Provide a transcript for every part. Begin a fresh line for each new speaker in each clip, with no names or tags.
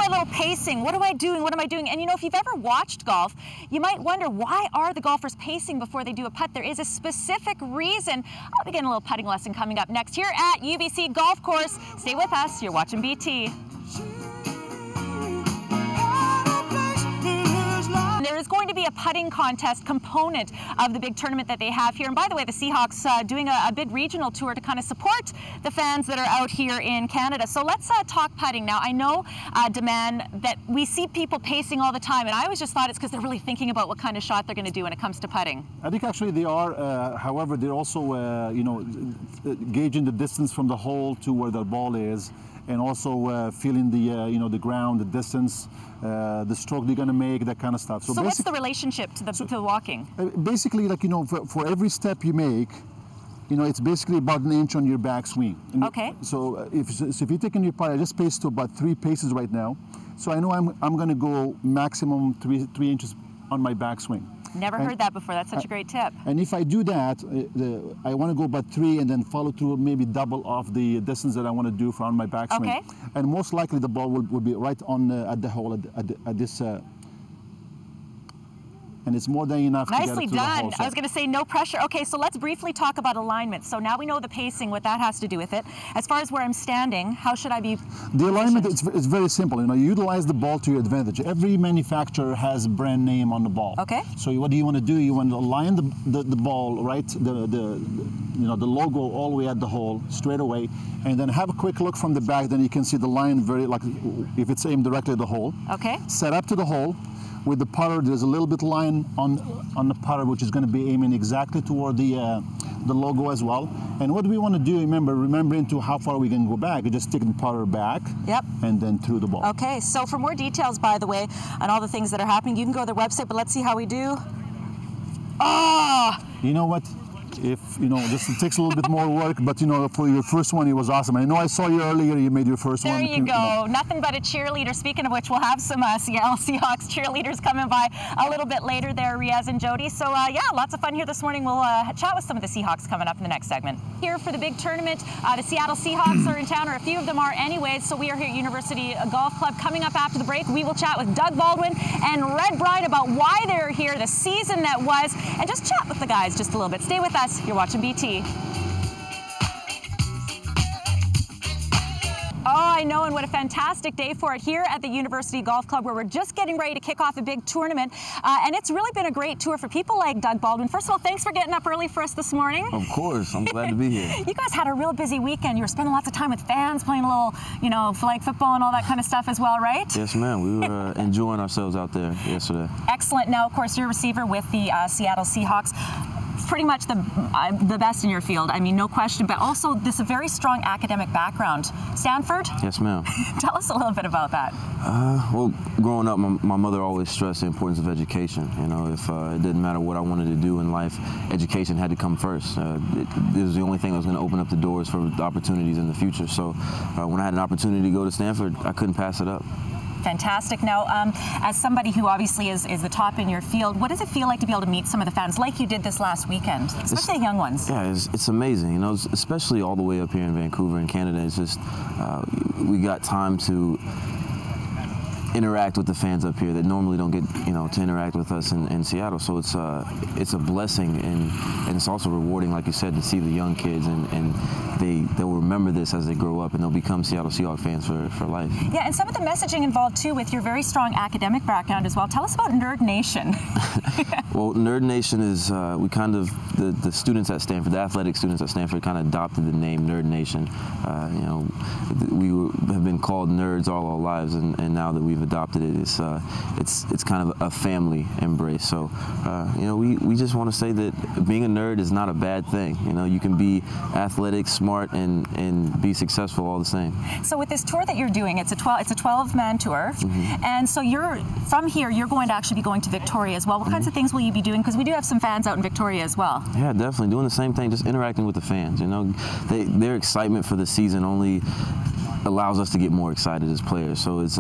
my little pacing. What am I doing? What am I doing? And you know, if you've ever watched golf, you might wonder, why are the golfers pacing before they do a putt? There is a specific reason. I'll begin a little putting lesson coming up next here at UBC Golf Course. Stay with us. You're watching BT. There is going to be a putting contest component of the big tournament that they have here. And by the way, the Seahawks doing a big regional tour to kind of support the fans that are out here in Canada. So let's talk putting now. I know, Demand, that we see people pacing all the time, and I always just thought it's because they're really thinking about what kind of shot they're going to do when it comes to putting.
I think actually they are. However, they're also, you know, gauging the distance from the hole to where the ball is, and also feeling the, you know, the ground, the distance, the stroke they're going to make, that kind of stuff.
So what's the relationship to the walking?
Basically, like, you know, for every step you make, you know, it's basically about an inch on your backswing.
Okay.
So if you're taking your putt, I just paced to about 3 paces right now. So I know I'm going to go maximum three inches on my backswing.
Never heard that before. That's such a great tip.
And if I do that, I want to go about 3 and then follow through maybe double of the distance that I want to do from my backswing. Okay. And most likely the ball will be right on at the hole at this. And it's more than enough to get it to the hole.
Nicely done. I was going to say no pressure. Okay, so let's briefly talk about alignment. So now we know the pacing, what that has to do with it. As far as where I'm standing, how should I be
The alignment is very simple. You know, you utilize the ball to your advantage. Every manufacturer has brand name on the ball.
Okay.
So what do you want to do? You want to align the ball, right, the logo all the way at the hole, straight away, and then have a quick look from the back. Then you can see the line very, like, if it's aimed directly at the hole.
Okay.
Set up to the hole. With the putter, there's a little bit line on the putter, which is going to be aiming exactly toward the logo as well. And what we want to do, remembering to how far we can go back, is just stick the putter back. Yep. And then through the ball.
Okay. So for more details, by the way, on all the things that are happening, you can go to their website. But let's see how we do. Oh!
You know what? If, you know, this takes a little bit more work, but, you know, for your first one, it was awesome. I know I saw you earlier, you made your first one.
There you go. Nothing but a cheerleader. Speaking of which, we'll have some Seattle Seahawks cheerleaders coming by a little bit later there, Riaz and Jody. So, yeah, lots of fun here this morning. We'll chat with some of the Seahawks coming up in the next segment. Here for the big tournament, the Seattle Seahawks are in town, or a few of them are anyways. So we are here at University Golf Club. Coming up after the break, we will chat with Doug Baldwin and Red Bryant about why they're here, the season that was, and just chat with the guys just a little bit. Stay with us. You're watching BT. Oh, I know, and what a fantastic day for it here at the University Golf Club, where we're just getting ready to kick off a big tournament. And it's really been a great tour for people like Doug Baldwin. First of all, thanks for getting up early for us this morning.
Of course, I'm glad to be here.
You guys had a real busy weekend. You were spending lots of time with fans, playing a little, you know, flag football and all that kind of stuff as well, right?
Yes, ma'am. We were enjoying ourselves out there yesterday.
Excellent. Now, of course, you're a receiver with the Seattle Seahawks. Pretty much the best in your field, I mean, no question, but also this a very strong academic background. Stanford?
Yes, ma'am.
Tell us a little bit about that.
Well, growing up, my mother always stressed the importance of education. You know, if it didn't matter what I wanted to do in life, education had to come first. It was the only thing that was going to open up the doors for the opportunities in the future. So when I had an opportunity to go to Stanford, I couldn't pass it up.
Fantastic. Now, as somebody who obviously is the top in your field, what does it feel like to be able to meet some of the fans like you did this last weekend, especially the young ones?
Yeah, it's amazing. You know, especially all the way up here in Vancouver in Canada. It's just we got time to interact with the fans up here that normally don't get, you know, to interact with us in Seattle. So it's a blessing, and it's also rewarding, like you said, to see the young kids, and they'll remember this as they grow up, and they'll become Seattle Seahawks fans for life.
Yeah, and some of the messaging involved too with your very strong academic background as well. Tell us about Nerd Nation.
Well, Nerd Nation is we kind of the students at Stanford, the athletic students at Stanford, kind of adopted the name Nerd Nation. You know, we have been called nerds all our lives, and now that we've adopted it, it's kind of a family embrace. So you know, we just want to say that being a nerd is not a bad thing. You know, you can be athletic, smart, and be successful all the same.
So with this tour that you're doing, it's a 12-man tour, and so from here you're going to actually be going to Victoria as well. What kinds of things will you be doing? Because we do have some fans out in Victoria as well.
Yeah, definitely doing the same thing, just interacting with the fans. You know, their excitement for the season only allows us to get more excited as players. So it's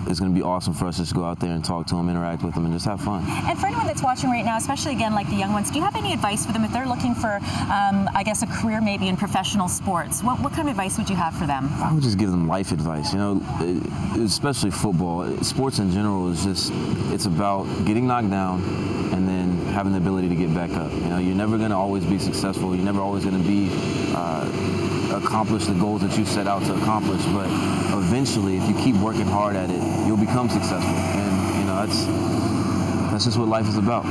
it's going to be awesome for us to just go out there and talk to them, interact with them, and just have fun.
And for anyone that's watching right now, especially again like the young ones, do you have any advice for them if they're looking for, I guess, a career maybe in professional sports? What kind of advice would you have for them?
I would just give them life advice. You know, especially football. Sports in general is just, it's about getting knocked down and then having the ability to get back up. You know, you're never going to always be successful. You're never always going to be accomplish the goals that you set out to accomplish, but eventually, if you keep working hard at it, you'll become successful. And you know, that's just what life is about.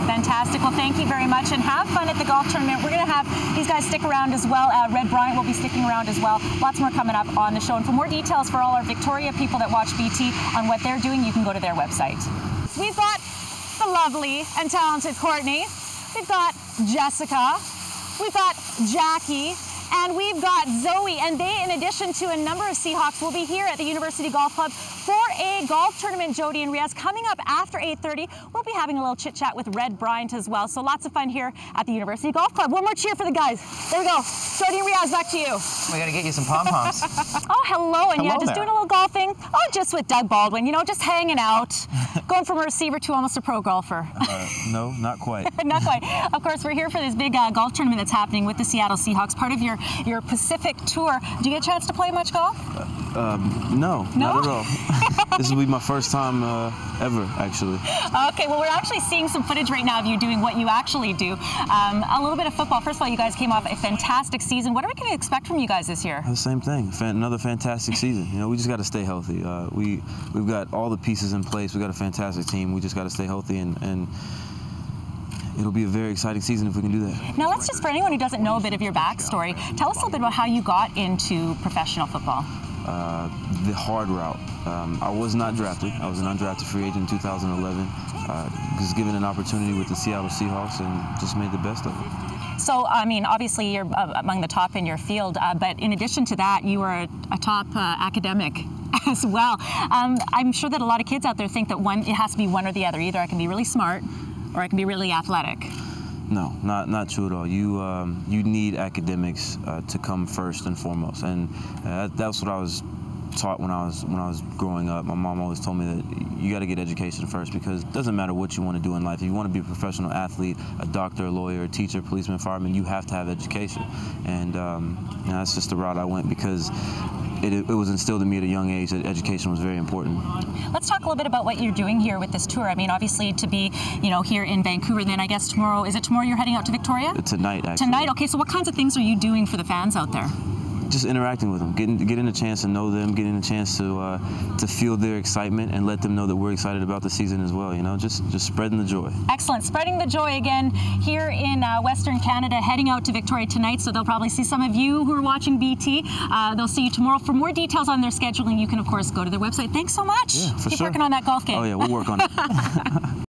Fantastic. Well, thank you very much, and have fun at the golf tournament. We're going to have these guys stick around as well. Red Bryant will be sticking around as well. Lots more coming up on the show. And for more details for all our Victoria people that watch BT on what they're doing, you can go to their website. We've got the lovely and talented Courtney. We've got Jessica. We've got Jackie. And we've got Zoe, and they, in addition to a number of Seahawks, will be here at the University Golf Club for a golf tournament, Jody and Riaz. Coming up after 8:30, we'll be having a little chit-chat with Red Bryant as well. So lots of fun here at the University Golf Club. One more cheer for the guys. There we go. Jody and Riaz, back to you.
We got to get you some pom-poms.
Oh, hello. And
hello
yeah, just
there.
doing a little golfing. Oh, just with Doug Baldwin, you know, just hanging out. Going from a receiver to almost a pro golfer.
No, not quite.
Not quite. Of course, we're here for this big golf tournament that's happening with the Seattle Seahawks, part of your Pacific tour. Do you get a chance to play much golf?
No, not at all. This will be my first time ever, actually.
Okay, well, we're actually seeing some footage right now of you doing what you actually do. A little bit of football. First of all, you guys came off a fantastic season. What are we going to expect from you guys this year?
The same thing. Another fantastic season. You know, we just got to stay healthy. We've got all the pieces in place. We've got a fantastic team. We just got to stay healthy, and it'll be a very exciting season if we can do that.
Now, let's just, for anyone who doesn't know a bit of your backstory, tell us a little bit about how you got into professional football.
The hard route. I was not drafted. I was an undrafted free agent in 2011. Was given an opportunity with the Seattle Seahawks and just made the best of it.
So, I mean, obviously you're among the top in your field, but in addition to that, you are a top academic as well. I'm sure that a lot of kids out there think that it has to be one or the other. Either I can be really smart or I can be really athletic.
No, not true at all. You need academics to come first and foremost, and that's what I was taught when I was growing up. My mom always told me that you got to get education first, because it doesn't matter what you want to do in life. If you want to be a professional athlete, a doctor, a lawyer, a teacher, policeman, fireman, you have to have education, and you know, that's just the route I went, because it was instilled in me at a young age that education was very important.
Let's talk a little bit about what you're doing here with this tour. I mean, obviously to be, you know, here in Vancouver, and then I guess tomorrow, is it tomorrow you're heading out to Victoria?
Tonight, actually.
Tonight, okay, so what kinds of things are you doing for the fans out there?
Just interacting with them, getting a chance to know them, getting a chance to feel their excitement, and let them know that we're excited about the season as well. You know, just spreading the joy.
Excellent, spreading the joy again here in Western Canada, heading out to Victoria tonight. So they'll probably see some of you who are watching BT. They'll see you tomorrow. For more details on their scheduling, you can of course go to their website. Thanks so much.
Yeah, for
Keep
sure.
working on that golf game.
Oh yeah, we'll work on it.